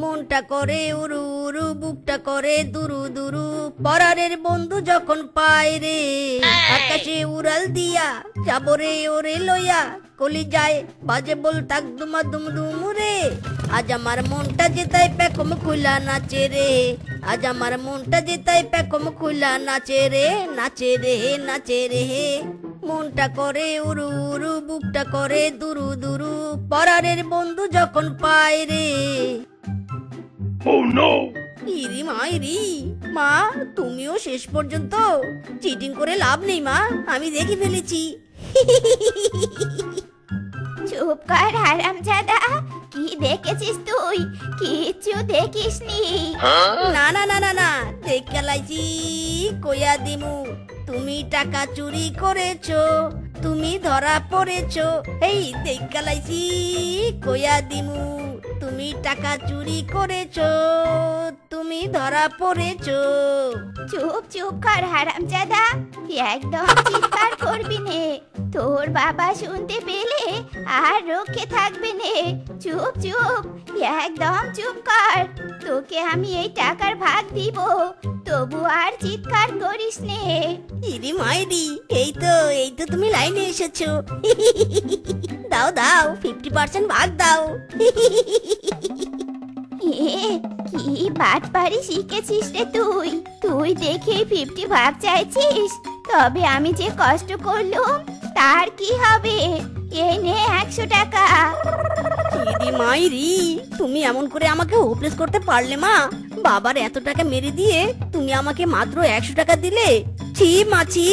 মনটা করে উরু উরু, বুকটা করে দুরু দুরু, পরারের বন্ধু যখন পায় রে। আকাশে উড়াল দিয়া যাব রে ওরে লইয়া, কলি যায় বাজে বল তাক দুমা দুম দুম রে। আজ আমার মনটা যেতাই পেকম খুলা নাচে রে, আজ আমার মনটা যেতাই পেকম খুলা নাচে রে, নাচে রে নাচে রে। মনটা করে উরু উরু, বুকটা করে দুরু দুরু, পরারের বন্ধু যখন পায় রে। ইরি মা ইরি, মা তুমিও শেষ পর্যন্ত চিটিং করে লাভ নেই মা, আমি দেখে ফেলেছি। চুপ কর হারামজাদা, কি দেখেছিস তুই? কিচ্ছু দেখিসনি। না না না না না, দেখে লাইছি কইয়া দিমু। তুমি টাকা চুরি করেছো, তুমি ধরা পড়েছো, এই দেখে লাইছি কইয়া দিমু। তুমি টাকা চুরি করেছো, তুমি ধরা পড়েছো। চুপ চুপ কর হারামজাদা, একদম চিৎকার করবি নে, তোর বাবা শুনতে পেলে আর রক্ষে থাকবে নে। চুপ চুপ, একদম চুপ কর, তোকে আমি এই টাকার ভাগ দিব, তবু আর চিৎকার করিস নে। ইরি মাইরি, এই তো তুমি লাইনে এসেছো। দাও দাও, 50% ভাগ দাও। কি বাটপারি শিখেছিস রে তুই? তুই দেখে 50 ভাগ চাইছিস? তবে আমি যে কষ্ট করলুম তার কি হবে? এই নে 100 টাকা। ইরি মাইরি, তুমি এমন করে আমাকে হোপলেস করতে পারলে মা? বাবার এত টাকা মেরে দিয়ে তুমি আমাকে মাত্র 100 টাকা দিলে? ছি মাছি,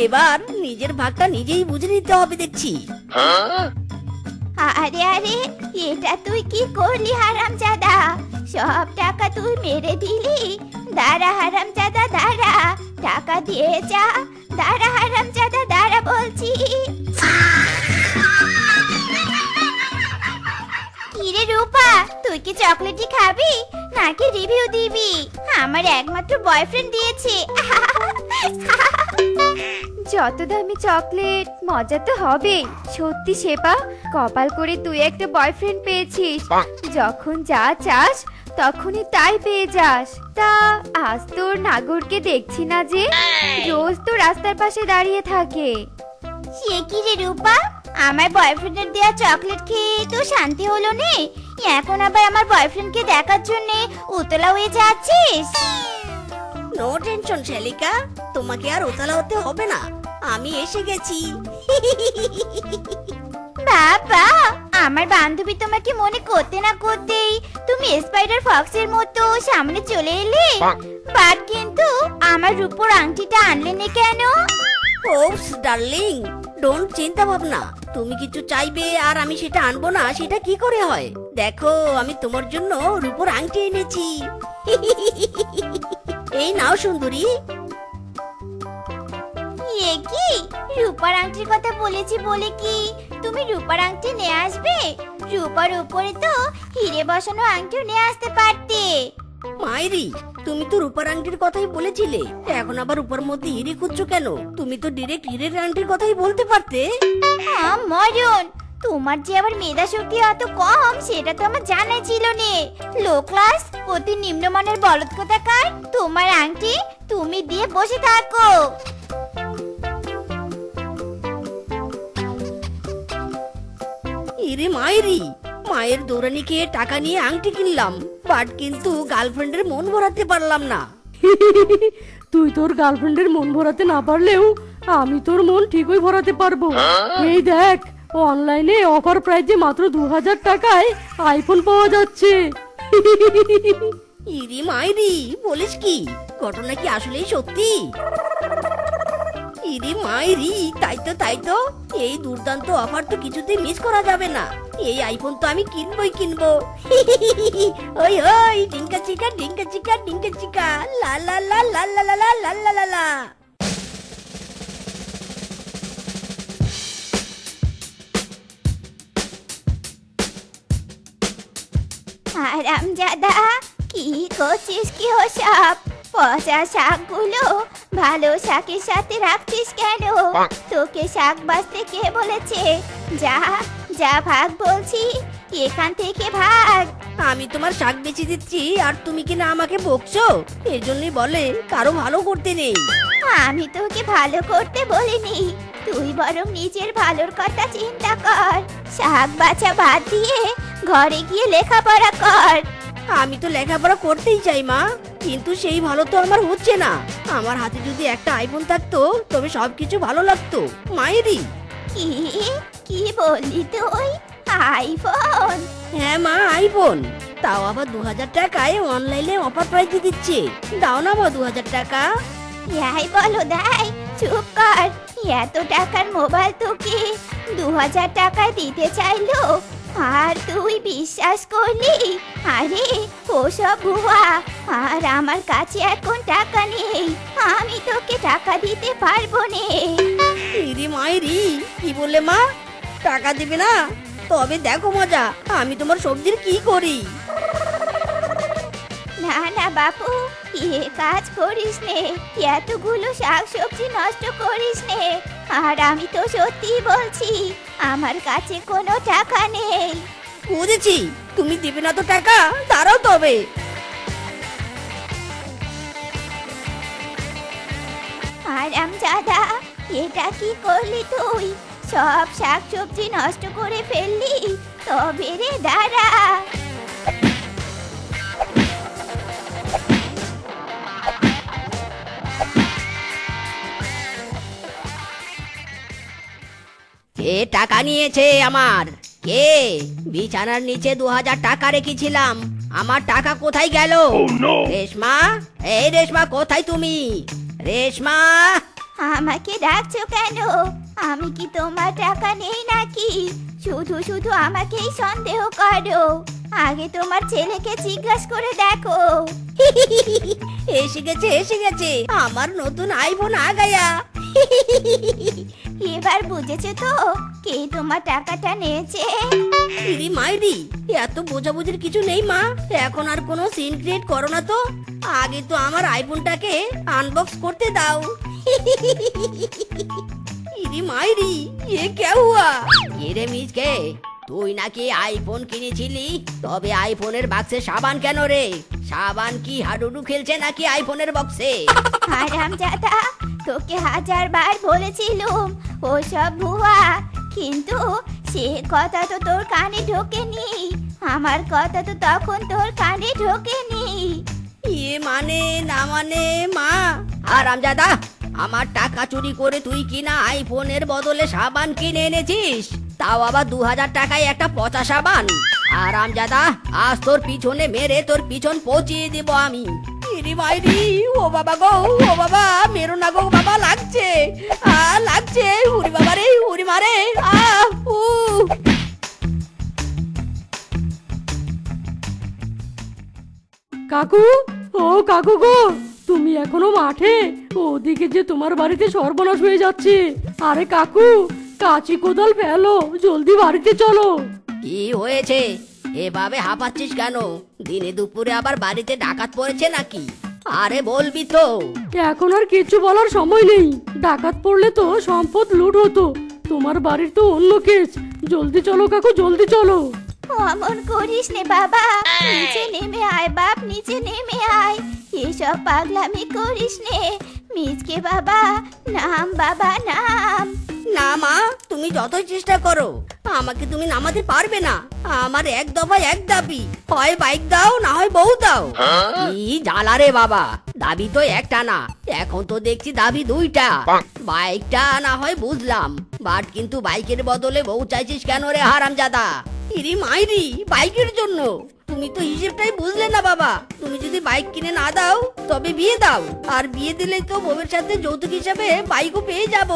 এবার নিজের ভাগটা নিজেই বুঝে নিতে হবে দেখছি। আরে আরে, এটা তুই কি করলি হারামজাদা? সব টাকা তুই মেরে দিলি? দাঁড়া হারামজাদা দাঁড়া, টাকা দিয়ে যা। দাঁড়া হারামজাদা দাঁড়া বলছি। কিরে রূপা, তুই কি চকলেটই খাবি নাকি রিভিউ দিবি? আমার একমাত্র বয়ফ্রেন্ড দিয়েছে। যত দামি চকলেট, মজা তো হবেই। সত্যি শেপা, কপাল করে তুই একটা বয়ফ্রেন্ড পেয়েছিস। যখন যা চাস তখনই তাই পেয়ে যাস। তা আজ তোর নাগরকে দেখছি না যে? রোজ তো রাস্তার পাশে দাঁড়িয়ে থাকে। সে কি রে রূপা, আমার বয়ফ্রেন্ডের দেয়া চকলেট খেয়ে তো শান্তি হলো নে, এখন আবার আমার বয়ফ্রেন্ডকে দেখার জন্য উতলা হয়ে যাচ্ছিস? নো টেনশন শালিকা, তোমাকে আর উতলা হতে হবে না, আমি এসে গেছি। বাবা, আমার বান্ধবী তোমাকে মনে করতে না করতেই তুমি স্পাইডার ফক্সের মতো সামনে চলে এলে। বাট কিন্তু আমার রূপোর আংটিটা আনলে না কেন? ওপস ডার্লিং, ডোন্ট চিন্তা ভাবনা। তুমি কিছু চাইবে আর আমি সেটা আনবো না, সেটা কি করে হয়? দেখো, আমি তোমার জন্য রূপোর আংটি এনেছি। এই নাও সুন্দরী। এ কি, রূপার আংটির কথা বলেছি বলে কি তুমি রূপার আংটি নিয়ে আসবে? রূপার উপরে তো হিরে বসানো আংটিও নিয়ে আসতে পারতে। মাইরি, তুমি তো রূপার আংটির কথাই বলেছিলে, এখন আবার রূপার মধ্যে হিরে খুঁজছো কেন? তুমি তো ডিরেক্ট হিরের আংটির কথাই বলতে পারতে। মরণ, তোমার যে আবার মেধা শক্তি এত কম সেটা তো আমার জানাই ছিল না। লো ক্লাস, অতি নিম্নমানের বলদ কোথাকার। তোমার আংটি তুমি দিয়ে বসে থাকো। ইরে মাইরি, মায়ের দৌড়ানি খেয়ে টাকা নিয়ে আংটি কিনলাম, বাট কিন্তু গার্লফ্রেন্ডের মন ভরাতে পারলাম না। তুই তোর গার্লফ্রেন্ডের মন ভরাতে না পারলেও আমি তোর মন ঠিকই ভরাতে পারবো। এই দেখ, অনলাইনে অফার প্রাইজে মাত্র 2000 টাকায় আইফোন পাওয়া যাচ্ছে। ইরি মাইরি, বলিস কি? ঘটনা কি আসলেই সত্যি? ইরি মাইরি, তাই তো এই দুর্দান্ত অফার তো কিছুতেই মিস করা যাবে না। এই আইফোন তো আমি কিনবো। ওই ওই, ডিঙ্কা চিকা ডিঙ্কা চিকা ডিঙ্কা চিকা, লা লা লা লা লা লা লা লা লা লা। হারামজাদা, কি করছিস কি ওসব? পচা শাকগুলো ভালো শাকের সাথে রাখছিস কেন? তোকে শাক বাছতে কে বলেছে? যা যা, ভাগ বলছি, এখান থেকে ভাগ। আমি তোমার শাক বেচে দিচ্ছি আর তুমি কিনা আমাকে বকছো? এজন্যই বলে কারো ভালো করতে নেই। আমি তোকে ভালো করতে বলিনি, তুই বরং নিজের ভালোর কথা চিন্তা কর। শাক বাছা বাদ দিয়ে ঘরে গিয়ে লেখাপড়া কর। আমি তো লেখাপড়া করতেই চাই মা, কিন্তু সেই ভালো তো আমার হচ্ছে না। আমার হাতে যদি একটা আইফোন থাকতো তবে সবকিছু ভালো লাগতো। মায়েরই। কি কি বললি তুই? আইফোন? হ্যাঁ মা, আইফোন। তাও আবার 2000 টাকায় অনলাইনে অফার প্রাইজে দিচ্ছে। দাও না মা 2000 টাকা। ইয়াই বলো দাই, চুপ কর। এত টাকার মোবাইল তোকে 2000 টাকায় দিতে চাইলো আর তুই বিশ্বাস করলি? আরে ওসব ভুয়া। আর আমার কাছে এখন টাকা নেই, আমি তোকে টাকা দিতে পারবো না। ইরি মায়েরি, কি বললে মা? টাকা দিবে না? তবে দেখো মজা, আমি তোমার সবজির কি করি। না না বাপু, এ কাজ করিস নে। এতগুলো শাকসবজি নষ্ট করিস নে। আর আমি তো সত্যি বলছি, আমার কাছে কোনো টাকা নেই। বুঝেছি, তুমি দিবে না তো টাকা। দাঁড়াও তবে। হারামজাদা, এটা কি করলি তুই? সব শাকসবজি নষ্ট করে ফেললি। তবে রে দাঁড়া। কে টাকা নিয়েছে আমার? কে? বিছানার নিচে 2000 টাকা রেখেছিলাম, আমার টাকা কোথায় গেল? রেশমা, এই রেশমা, কোথায় তুমি? রেশমা! আমাকে ডাকছো কেন? আমি কি তোমার টাকা নেই নাকি? শুধু শুধু আমাকেই সন্দেহ করো। আগে তোমার ছেলেকে জিজ্ঞাসা করে দেখো। এসে গেছে, এসে গেছে আমার নতুন আইফোন আগায়া। এবার বুঝেছো তো কে তোমার টাকাটা নিয়েছে? ইরি মাইরি, এত বোঝাবুঝির কিছু নেই মা। এখন আর কোনো সিন ক্রিয়েট করো না তো। আগে তো আমার আইফোনটাকে আনবক্স করতে দাও। ইরি মাইরি, এ কে হুয়া? এরে মিজকে, তুই নাকি আইফোন কিনেছিলি? তবে আইফোনের বাক্সে সাবান কেন রে? সাবান কি হাডুডু খেলছে নাকি আইফোনের বক্সে? হারামজাদা, তোকে 1000 বার বলেছিলুম ওসব ভুয়া, কিন্তু সে কথা তো তোর কানে ঢোকেনি। আমার কথা তো তখন তোর কানে ঢোকেনি। ইয়ে মানে না মানে মা। হারামজাদা, আমার টাকা চুরি করে তুই কিনা আইফোনের বদলে সাবান কিনে এনেছিস, তাও আবার 2000 টাকায় একটা পচা সাবান। হারামজাদা, আজ তোর পিছনে মেরে তোর পিছন পচিয়ে দিব আমি। ইরি মাইরি, ও বাবা গো, ও বাবা, মেরো না গো বাবা, লাগছে, লাগছে। উরি বাবা রে, উরি মারে, উ। কাকু, ও কাকু গো, তুমি এখনো মাঠে? ওদিকে যে তোমার বাড়িতে সর্বনাশ হয়ে যাচ্ছে। আরে কাকু, কাঁচি কোদাল ফেলো, জলদি বাড়িতে চলো। কি হয়েছে? এভাবে হাঁপাচ্ছিস কেন? দিনে দুপুরে আবার বাড়িতে ডাকাত পড়েছে নাকি? আরে বলবি তো। এখন আর কিছু বলার সময় নেই। ডাকাত পড়লে তো সম্পদ লুট হতো। তোমার বাড়ির তো অন্য কেস। জলদি চলো কাকু, জলদি চলো। অমন করিস নে বাবা, নিচে নেমে আয় বাপ, নিচে নেমে আয়। এসব পাগলামি করিস নে। মিজকে বাবা, নাম বাবা, নাম। না মা, তুমি যতই চেষ্টা করো আমাকে তুমি নামাতে পারবে না। আমার এক দফায় এক দাবি, হয় বাইক দাও না হয় বউ দাও। কি জ্বালা রে বাবা, দাবি তো একটা না, এখন তো দেখছি দাবি দুইটা। বাইকটা না হয় বুঝলাম, বাট কিন্তু বাইকের বদলে বউ চাইছিস কেন রে হারামজাদা? ইরি মাইরি, বাইকের জন্য? তুমি তো হিসেবটাই বুঝলে না বাবা। তুমি যদি বাইক কিনে না দাও তবে বিয়ে দাও, আর বিয়ে দিলে তো বউয়ের সাথে যৌতুক হিসাবে বাইকও পেয়ে যাব।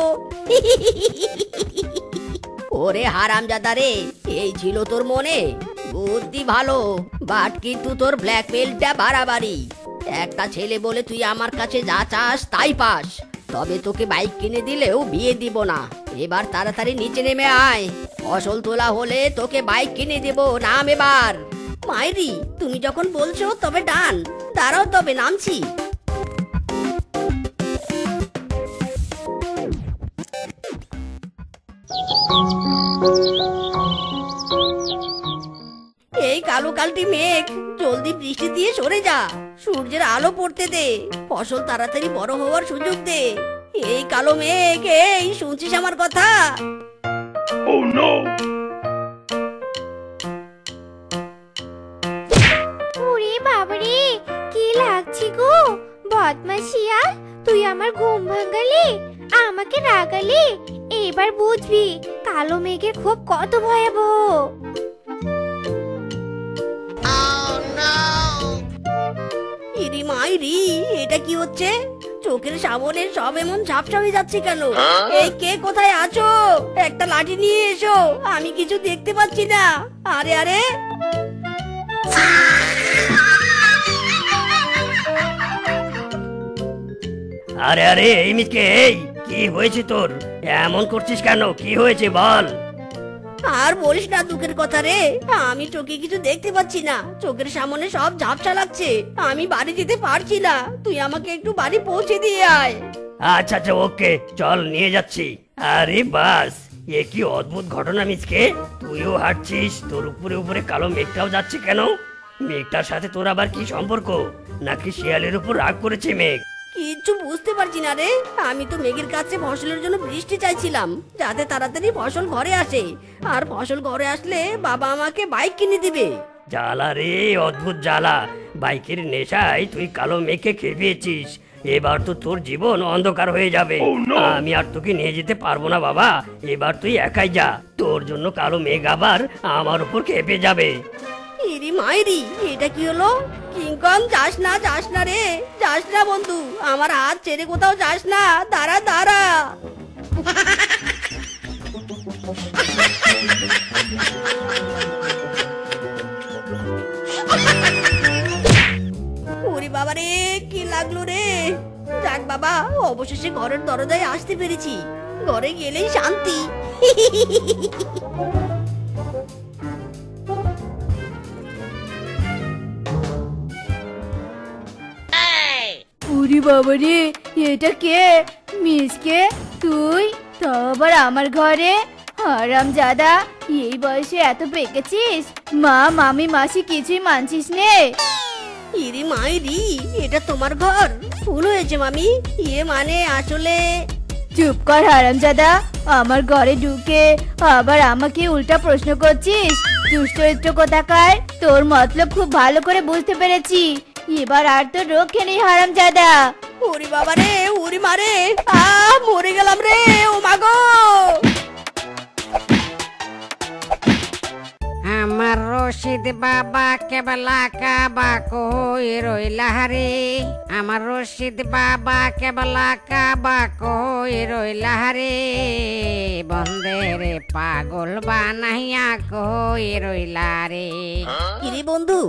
ওরে হারামজাদা রে, এই ছিল তোর মনে? বুদ্ধি ভালো, বাট কিন্তু তোর ব্ল্যাকমেলটা বাড়াবাড়ি। একটা ছেলে বলে তুই আমার কাছে যা চাস তাই পাস, তবে তোকে বাইক কিনে দিলেও বিয়ে দিব না। এবার তাড়াতাড়ি নিচে নেমে আয়, ফসল তোলা হলে তোকে বাইক কিনে দেব। নাম এবার। মাইরি, তুমি যখন বলছো তবে ডান। দাঁড়াও তবে, নামছি। এই কালো কালটি মেঘ, জলদি বৃষ্টি দিয়ে সরে যা। সূর্যের আলো পড়তে দে, ফসল তাড়াতাড়ি বড় হওয়ার সুযোগ দে। এই কালো মেঘ, এই শুনছিস আমার কথা? ওরে বাবারে, কি লাগছে গো! বদমাস শিয়াল, তুই আমার ঘুম ভাঙালি, আমাকে রাগালি। এবার বুঝবি কালো মেঘের ক্ষোভ কত ভয়াবহ। ইরি মাইরি, এটা কি হচ্ছে? চোখের সামনে সব এমন ঝাপসা হয়ে যাচ্ছে কেন? এই কে কোথায় আছো? একটা লাঠি নিয়ে এসো, আমি কিছু দেখতে পাচ্ছি না। আরে আরে, আরে আরে, এই মিচকে, এই কি হয়েছে তোর? এমন করছিস কেন? কি হয়েছে বল। আর বলিস না দুঃখের কথা রে। আমি চোখে কিছু দেখতে পাচ্ছি না, চোখের সামনে সব ঝাপসা লাগছে। আমি বাড়ি যেতে পারছি না, তুই আমাকে একটু বাড়ি পৌঁছে দিয়ে আয়। আচ্ছা আচ্ছা, ওকে, চল নিয়ে যাচ্ছি। আরে বাস, এ কি অদ্ভুত ঘটনা মিচকে! তুইও হাঁটছিস, তোর উপরে উপরে কালো মেঘটাও যাচ্ছে কেন? মেঘটার সাথে তোর আবার কি সম্পর্ক? নাকি শিয়ালের উপর রাগ করেছে মেঘ? কিচ্ছু বুঝতে পারছি না রে। আমি তো মেঘের কাছে ফসলের জন্য বৃষ্টি চাইছিলাম, যাতে তাড়াতাড়ি ফসল ঘরে আসে। আর ফসল ঘরে আসলে বাবা আমাকে বাইক কিনে দিবে। জ্বালা রে, অদ্ভুত জ্বালা! বাইকের নেশায় তুই কালো মেঘকে খেপিয়েছিস। এবার তো তোর জীবন অন্ধকার হয়ে যাবে। আমি আর তোকে নিয়ে যেতে পারবো না বাবা। এবার তুই একাই যা, তোর জন্য কালো মেঘ আবার আমার উপর খেপে যাবে। ইরি মাইরি, এটা কি হলো? কিংকং, যাস না রে, যাস না বন্ধু, আমার হাত ছেড়ে কোথাও যাস না। দাঁড়া দাঁড়া। ওরে বাবা রে, কি লাগলো রে! যাক বাবা, অবশেষে ঘরের দরজায় আসতে পেরেছি। ঘরে গেলেই শান্তি। ওরে বাবারে, এটা কে? মিসকে, তুই তো আবার আমার ঘরে? হারামজাদা, এই বয়সে এত পেকেছিস? মা, মামি, মাসি কিছুই মানছিস নে? ইরি মাইরি, এটা তোমার ঘর? ভুল হয়েছে মামি, মানে আসলে। চুপ কর হারামজাদা, আমার ঘরে ঢুকে আবার আমাকে উল্টা প্রশ্ন করছিস? দুষ্টরিত্র কোথাকার, তোর মতলব খুব ভালো করে বুঝতে পেরেছি। এবার আর তো রক্ষে নেই হারামজাদা। ওরে বাবা রে, ওরে মারে, মরে গেলাম রে, ও মাগো! আমার রশিদ বাবা কেবলা কাবা কই রইলা রে, আমার রশিদ বাবা কেবলা কাবা কই রইলা রে, বন্ধের পাগল বানাইয়া কই রইলা রে। কিরে বন্ধু,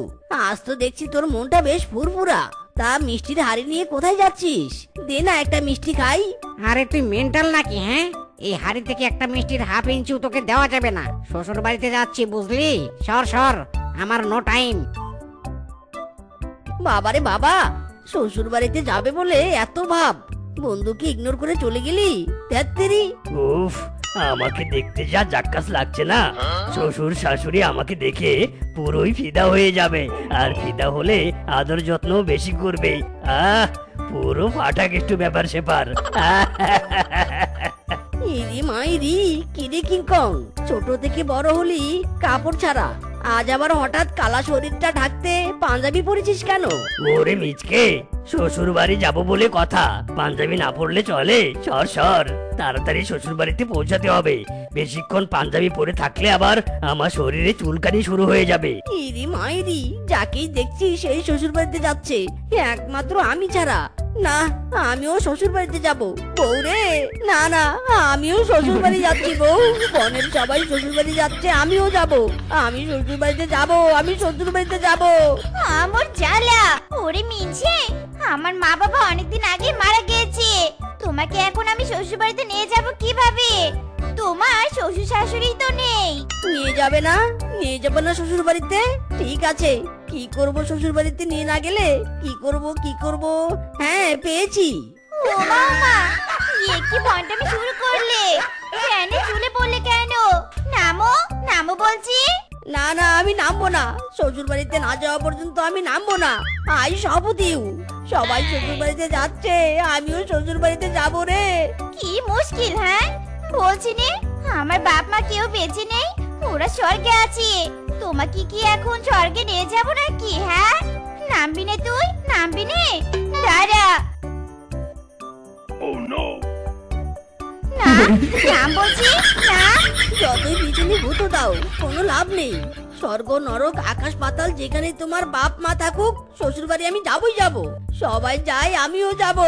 আজ তো দেখছি তোর মনটা বেশ ফুরফুরা। তা মিষ্টির হাড়ি নিয়ে কোথায় যাচ্ছিস? দে না একটা মিষ্টি খাই। আরে তুই মেন্টাল নাকি? হ্যাঁ, এই হাড়ি থেকে একটা মিষ্টির হাফ ইঞ্চিও তোকে দেওয়া যাবে না। শ্বশুর বাড়িতে যাচ্ছি, বুঝলি? সর সর, আমার নো টাইম। বাবারে বাবা, শ্বশুর বাড়িতে যাবে বলে এত ভাব, বন্ধুকে ইগনোর করে চলে গেলি। ধ্যাত্তেরি। উফ, আমাকে দেখতে যা জাক্কাস লাগছে না! শ্বশুর শাশুড়ি আমাকে দেখে পুরোই ফিদা হয়ে যাবে, আর ফিদা হলে আদর যত্ন বেশি করবে। পুরো ফাটা কেষ্টু ব্যাপার সেপার। ইরি মাইরি, কিরে কিংকং, ছোট থেকে বড় হলি কাপড় ছাড়া, আজ আবার হঠাৎ কালা শরীরটা ঢাকতে পাঞ্জাবি পরেছিস কেন? ওরে মিচকে, শ্বশুর বাড়ি যাবো বলে কথা, পাঞ্জাবি না পরলে চলে? সর সর, তাড়াতাড়ি শ্বশুর বাড়িতে পৌঁছাতে হবে। বেশিক্ষণ পাঞ্জাবি পরে থাকলে আবার আমার শরীরে চুলকানি শুরু হয়ে যাবে। ইরি মাইরি, যাকেই দেখছি সেই শ্বশুর বাড়িতে যাচ্ছে, একমাত্র আমি ছাড়া। না, আমিও শ্বশুর বাড়িতে যাবো। বউ রে, না না, আমিও শ্বশুর বাড়ি যাচ্ছি বউ। বনের সবাই শ্বশুর বাড়ি যাচ্ছে, আমিও যাবো। আমি শ্বশুর বাড়িতে যাবো, আমি শ্বশুর বাড়িতে যাবো। আমার জ্বালা! ওরে মিছে, আমার মা বাবা অনেকদিন আগে মারা গিয়েছে। তোমাকে এখন আমি শ্বশুর বাড়িতে নিয়ে যাব কিভাবে? তোমার শ্বশুর শাশুড়ি তো নেই। নিয়ে যাবে না? নিয়ে যাবে না শ্বশুর বাড়িতে? ঠিক আছে, কি করব শ্বশুর বাড়িতে নিয়ে না গেলে? কি করব? হ্যাঁ, পেয়েছি। ও মামা, এ কি ভন্ডামি শুরু করলে? কেন চুলে পড়লে কেন? নামো নামো বলছি। না না, আমি নামবো না। শ্বশুর বাড়িতে না যাওয়া পর্যন্ত আমি নামবো না। আই শপথিউ, সবাই শ্বশুর বাড়িতে যাচ্ছে, আমিও শ্বশুর বাড়িতে যাবো রে। কি মুশকিল, হ্যাঁ? বলছি নে, আমার বাপ মা কেউ বেঁচে নেই, ওরা স্বর্গে আছে। তোমাকে কি এখন স্বর্গে নিয়ে যাবো নাকি? হ্যাঁ, নামবি নে তুই, নামবি নে? দাঁড়া। না, নাম বলছি না। যতই পিছনে ভূতো দাও, কোনো লাভ নেই। স্বর্গ নরক আকাশ পাতাল যেখানে তোমার বাপ মা থাকুক, শ্বশুর বাড়ি আমি যাবই যাব। সবাই যায়, আমিও যাব,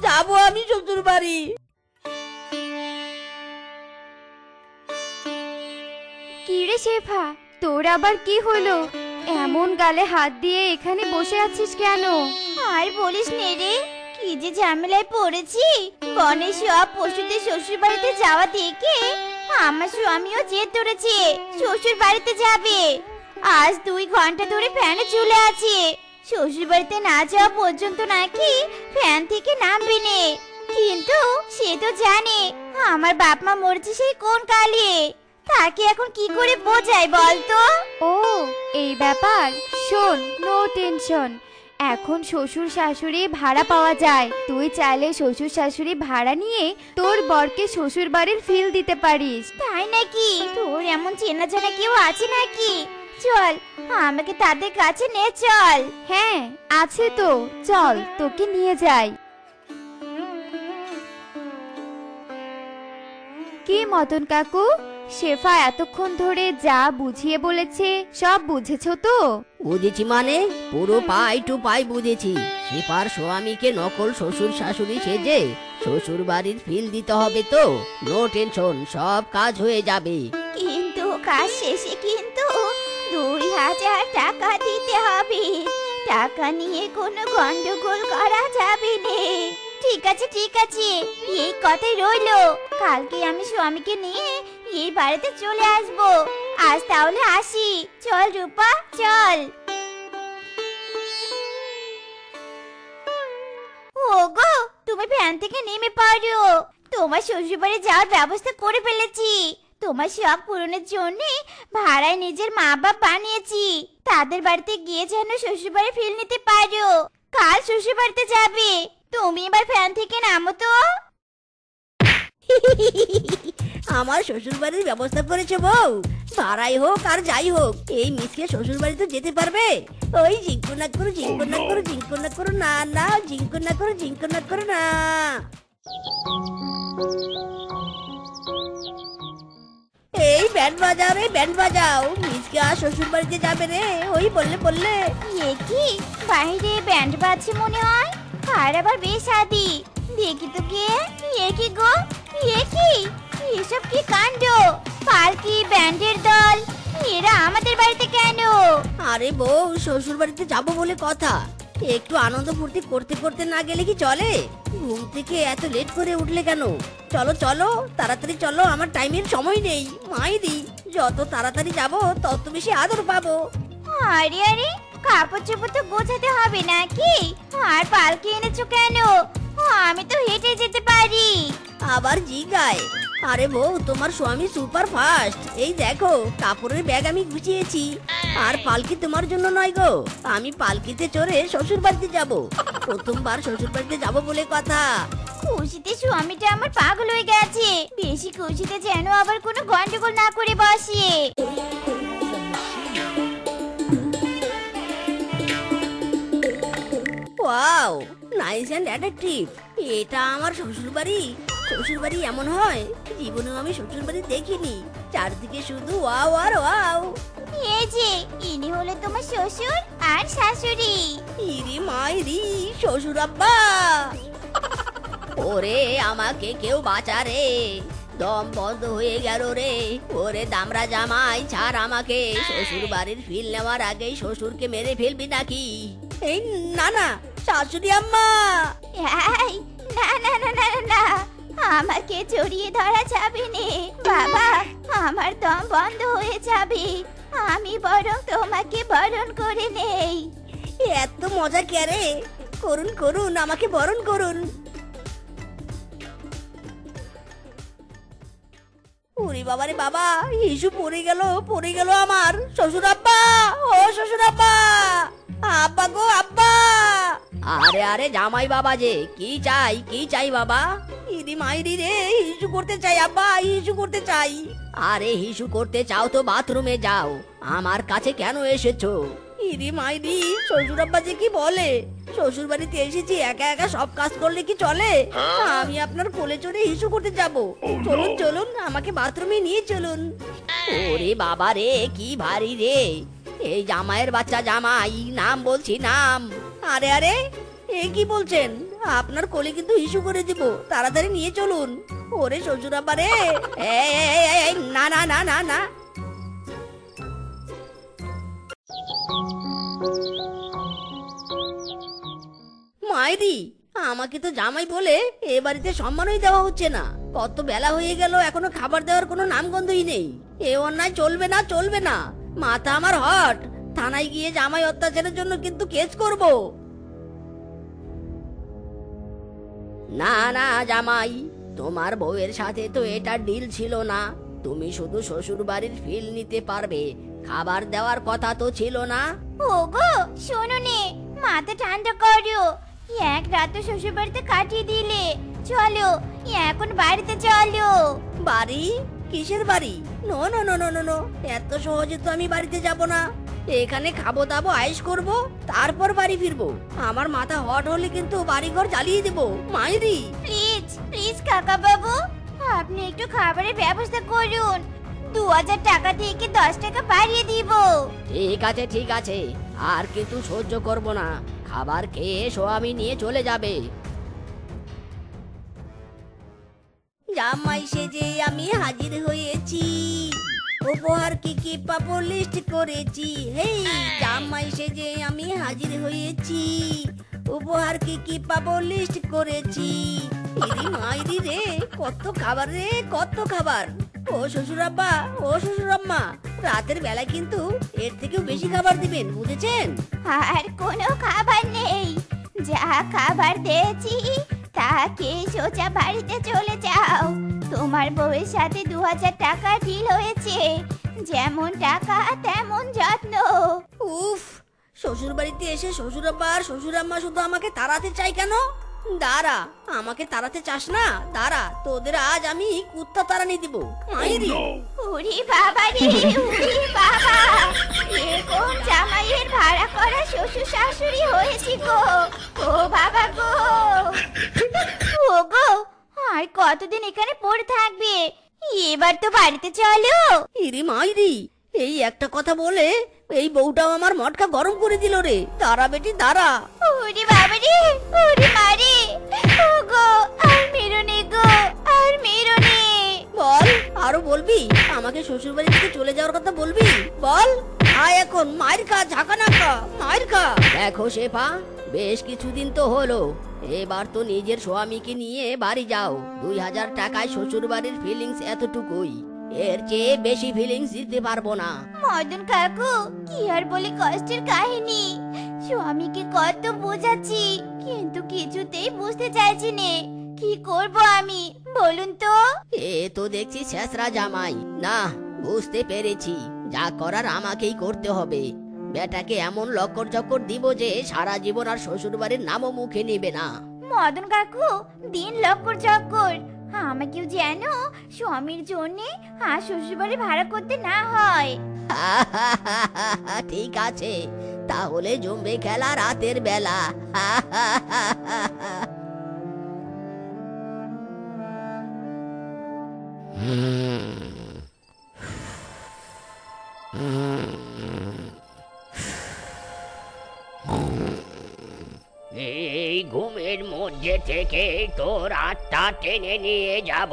যাব আমি শ্বশুর বাড়ি। কি রে শেফা, তোর আবার কি হলো? এমন গালে হাত দিয়ে এখানে বসে আছিস কেন? আর বলিস নে রে, কি যে ঝামেলায় পড়েছি। বনে সব পশুদের শ্বশুর বাড়িতে যাওয়া দেখে আমার স্বামীও জেদ ধরেছে শ্বশুর বাড়িতে যাবে। আজ 2 ঘন্টা ধরে ফ্যানে ঝুলে আছে। শ্বশুর বাড়িতে না যাওয়া পর্যন্ত নাকি ফ্যান থেকে নামবে নে। কিন্তু সে তো জানে আমার বাপ মা মরেছে সেই কোন কালে। তাকে এখন কি করে বোঝাই বলতো? ও এই ব্যাপার, শোন, নো টেনশন। এখন শ্বশুর শাশুড়ি ভাড়া পাওয়া যায়। তুই চাইলে শ্বশুর শাশুড়ি ভাড়া নিয়ে তোর বরকে শ্বশুর বাড়ির ফিল দিতে পারিস। তাই নাকি? তোর এমন চেনা জানা কেউ আছে নাকি? চল, আমাকে তাদের কাছে নে চল। হ্যাঁ আছে তো, চল তোকে নিয়ে যাই। কি মদন কাকু, শেফা এতক্ষণ ধরে যা বুঝিয়ে বলেছে সব বুঝেছো তো? বুঝেছি মানে পুরো পাই টু পাই বুঝেছি। শিপার স্বামীকে নকল শ্বশুর শাশুড়ি সেজে শ্বশুর বাড়ির ফিল দিতে হবে তো। নো টেনশন, সব কাজ হয়ে যাবে। কিন্তু কাজ শেষে কিন্তু 2000 টাকা দিতে হবে। টাকা নিয়ে কোনো গন্ডগোল করা যাবে না। ঠিক আছে ঠিক আছে, এই কথাই রইলো। কালকে আমি স্বামীকে নিয়ে এই বাড়িতে চলে আসবো। আজ তাহলে আসি। চল রূপা, চল। ওগো, তুমি ভ্যান থেকে নেমে পড়ো। তোমার শ্বশুর বাড়ি যাওয়ার ব্যবস্থা করে ফেলেছি। তোমার শখ পূরণের জন্য ভাড়ায় নিজের মা বাপ বানিয়েছি। তাদের বাড়িতে গিয়ে যেন শ্বশুর বাড়ি ফিল নিতে পারো। কাল শ্বশুর বাড়িতে যাবে। তুমি এবার ফ্যান থেকে নামো তো। আমার শ্বশুর বাড়ির ব্যবস্থা করেছে বউ। ভাড়াই হোক আর যাই হোক, এই মিসকে শ্বশুর বাড়ি তো যেতে পারবে। ওই জিঙ্কু না করো, জিঙ্কু না করো, জিঙ্কু না করো, না না, জিঙ্কু না করো, জিঙ্কু না করো না। এই ব্যান্ড বাজাও রে, ব্যান্ড বাজাও। মিসকে আর শ্বশুর বাড়িতে যাবে রে, ওই বললে বললে। এ কি, বাইরে ব্যান্ড বাজছে মনে হয়। আর আবার বেশ আদি। দেখি তো কে। এ কি গো, এ কি, এসব কি কাণ্ড? পালকি, ব্যান্ডের দল, এরা আমাদের বাড়িতে কেন? আরে বউ, শ্বশুর বাড়িতে যাবো বলে কথা। একটু আনন্দ ফুর্তি করতে করতে না গেলে কি চলে? ঘুম থেকে এত লেট করে উঠলে কেন? চলো চলো, তাড়াতাড়ি চলো, আমার টাইমের সময় নেই। মাইরি, যত তাড়াতাড়ি যাবো তত বেশি আদর পাবো। আরে আরে, কাপড় চোপড় তো গোছাতে হবে নাকি? আর পালকি এনেছো কেন? আমি তো হেঁটে যেতে পারি। আবার জিগায়। আরে বউ, তোমার স্বামী সুপার ফাস্ট। এই দেখো, কাপড়ের ব্যাগ আমি গুছিয়েছি। আর পালকি তোমার জন্য নয় গো, আমি পালকিতে চড়ে শ্বশুর বাড়িতে যাবো। প্রথমবার শ্বশুর বাড়িতে যাবো বলে কথা। খুশিতে স্বামীটা আমার পাগল হয়ে গেছে। বেশি খুশিতে যেন আবার কোনো গন্ডগোল না করে বসে। Wow, nice and attractive. এটা আমার শ্বশুর বাড়ি। শ্বশুর বাড়ি এমন হয় জীবনেও আমি শ্বশুর বাড়ি দেখিনি। চারদিকে শুধু ওয়াও আর ওয়াও। এই যে, ইনি হলো তোমার শ্বশুর আর শাশুড়ি। ইরি মাইরি, শ্বশুর আব্বা। ওরে আমাকে কেউ বাঁচা রে, দম বন্ধ হয়ে গেল রে। ওরে দামরা জামাই, ছাড় আমাকে। শ্বশুর বাড়ির ফিল নেওয়ার আগেই শ্বশুরকে মেরে ফেলবি নাকি? এই না না, শাশুড়ি আম্মা। এই, না না না না না, না, আমাকে জড়িয়ে ধরা যাবে না বাবা। আমার দম বন্ধ হয়ে যাবে। আমি বরং তোমাকে বরণ করে নেই। এত মজা কে রে? করুন করুন, আমাকে বরণ করুন। ওরে ওরে বাবারে বাবা, হিসু পড়ে গেল আমার। শ্বশুর আব্বা, ও শ্বশুর আব্বা, আব্বা গো আব্বা। আরে আরে জামাই বাবা যে, কি চাই বাবা? ইদি মাইরি রে, হিসু করতে চাই আব্বা, হিসু করতে চাই। আরে হিসু করতে চাও তো বাথরুমে যাও, আমার কাছে কেন এসেছো? ইদি মাইরি, শ্বশুর আব্বা যে কি বলে, শ্বশুর বাড়িতে এসেছি একা একা সব কাজ করলে কি চলে? আমি আপনার কোলে চড়ে হিসু করতে যাব। চলুন চলুন, আমাকে বাথরুমে নিয়ে চলুন। ওরে বাবা রে, কি ভারী রে এই জামাইয়ের বাচ্চা জামাই, নাম বলছি নাম। আরে আরে, এ কি বলছেন? আপনার কোলে কিন্তু হিসু করে দিব, তাড়াতাড়ি নিয়ে চলুন। ওরে শ্বশুর আব্বা রে, না না না না না। মাইরি, আমাকে তো জামাই বলে এ বাড়িতে সম্মানই দেওয়া হচ্ছে না। কত বেলা হয়ে গেল, এখনো খাবার দেওয়ার কোনো নামগন্ধই নেই। এ অন্যায় চলবে না, চলবে না। মাথা আমার হট, থানায় গিয়ে জামাই অত্যাচারের জন্য কিন্তু কেস করব। না না জামাই, তোমার বউয়ের সাথে তো এটা ডিল ছিল না। তুমি শুধু শ্বশুর বাড়ির ফিল নিতে পারবে, খাবার দেওয়ার কথা তো ছিল না। ওগো শোনো নে, মাথা ঠান্ডা করো। এক রাত তো শ্বশুর বাড়িতে কাটিয়ে দিলে, চলো এখন বাড়িতে চলো। বাড়ি? কিসের বাড়ি? No no no no no no, এত সহজে তো আমি বাড়িতে যাব না। এখানে খাবো দাবো, আয়েশ করব, তারপর বাড়ি ফিরবো। আমার মাথা হট হলে কিন্তু বাড়িঘর জ্বালিয়ে দেবো। মাইরি প্লিজ প্লিজ কাকা বাবু, আপনি একটু খাবারের ব্যবস্থা করুন। 2000 টাকা থেকে 10 টাকা বাড়িয়ে দিব। ঠিক আছে, আর কিন্তু সহ্য করব না। খাবার খেয়ে স্বামী নিয়ে চলে যাবে। জামাই সেজে আমি হাজির হয়েছি, উপহার কি কি পাবো লিস্ট করেছি। হেই, জামাই সেজে আমি হাজির হয়েছি, উপহার কি কি পাবো লিস্ট করেছি। ইরি মাইরি রে, কত খাবার রে, কত খাবার। ও শ্বশুর আব্বা, ও শ্বশুর আম্মা, রাতের বেলা কিন্তু এর থেকেও বেশি খাবার দিবেন, বুঝেছেন? আর কোনো খাবার নেই, যা খাবার দিয়েছি তাকে সোজা বাড়িতে চলে যাও। তোমার বউয়ের সাথে 2000 টাকা ডিল হয়েছে, যেমন টাকা তেমন যত্ন। উফ, শ্বশুর বাড়িতে এসে শ্বশুর আব্বা আর শ্বশুর আম্মা শুধু আমাকে তাড়াতে চাই কেন? দাঁড়া, আমাকে তাড়াতে চাস না, দাঁড়া, তোদের আজ আমি কুত্তা তাড়ানি দিব। মাইরি ওরে বাবা রে, ওরে বাবা, এরকম জামাইয়ের ভাড়া করা শ্বশুর শাশুড়ি হয়েছি গো। ও বাবা গো, ও গো, আর কতদিন এখানে পড়ে থাকবে? এবার তো বাড়িতে চলো। ইরি মাইরি, এই একটা কথা বলে এই বউটাও আমার মটকা গরম করে দিল রে। দাঁড়া বেটি দাঁড়া। ওরে বাবা রে, ওরে মারে, ও গো, আর মেরো নে গো, আর মেরো নে। বল, আরো বলবি? আমাকে শ্বশুর বাড়ি থেকে চলে যাওয়ার কথা বলবি? বল, আয় এখন মার খা, ঝাঁকা না খা, মার খা। দেখো শেফা, বেশ কিছুদিন তো হলো, এবার তো নিজের স্বামীকে নিয়ে বাড়ি যাও। 2000 টাকায় শ্বশুর বাড়ির ফিলিংস এতটুকুই, এর চেয়ে বেশি ফিলিংস দিতে পারবো না। মদন কাকু, কি আর বলে কষ্টের কাহিনী। স্বামীকে কত বোঝাচ্ছি, কিন্তু কিছুতেই বুঝতে চাইছি নে। কি করব আমি, বলুন তো? এ তো দেখছি শেষরা জামাই। না, বুঝতে পেরেছি, যা করার আমাকেই করতে হবে। বেটাকে এমন লক্কর চক্কর দিব যে সারা জীবন আর শ্বশুর বাড়ির নামও মুখে নেবে না। মদন কাকু, দিন লক্কর চক্কর, আমাকেও যেন স্বামীর জন্য আর শ্বশুরবাড়ি ভাড়া করতে না হয়। ঠিক আছে, তাহলে জমবে খেলা রাতের বেলা। এই ঘুমের মধ্যে থেকে তোর আত্মা টেনে নিয়ে যাব।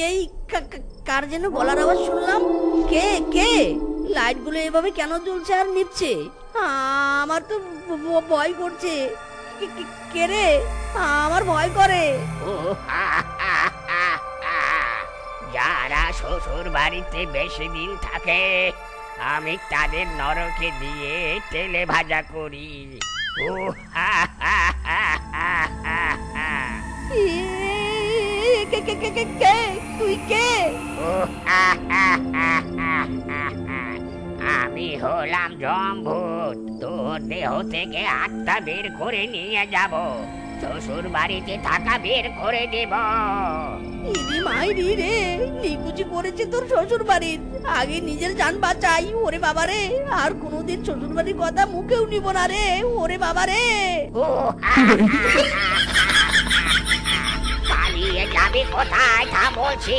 এই কার যেন গলার আওয়াজ শুনলাম। কে কে? লাইটগুলো এভাবে কেন জ্বলছে আর নিভছে? আমার তো ভয় করছে। কে রে? আমার ভয় করে। যারা শ্বশুর বাড়িতে বেশি দিন থাকে, আমি তাদের নরকে দিয়ে তেলে ভাজা করি। এ কে কে কে তুই কে? আমি হলাম জম্ভূত, তোর দেহ থেকে আত্মা বের করে নিয়ে যাব, শ্বশুর বাড়িতে থাকা বের করে দেব। ইদি মাইরি রে, নিকুচি করেছে তোর শ্বশুর বাড়ির। আগে নিজের জান বাঁচাই। ওরে বাবা রে, আর কোনোদিন শ্বশুর বাড়ির কথা মুখেও নিব না রে। ওরে বাবা রে, পালিয়ে যাবি কোথায়? তা বলছি,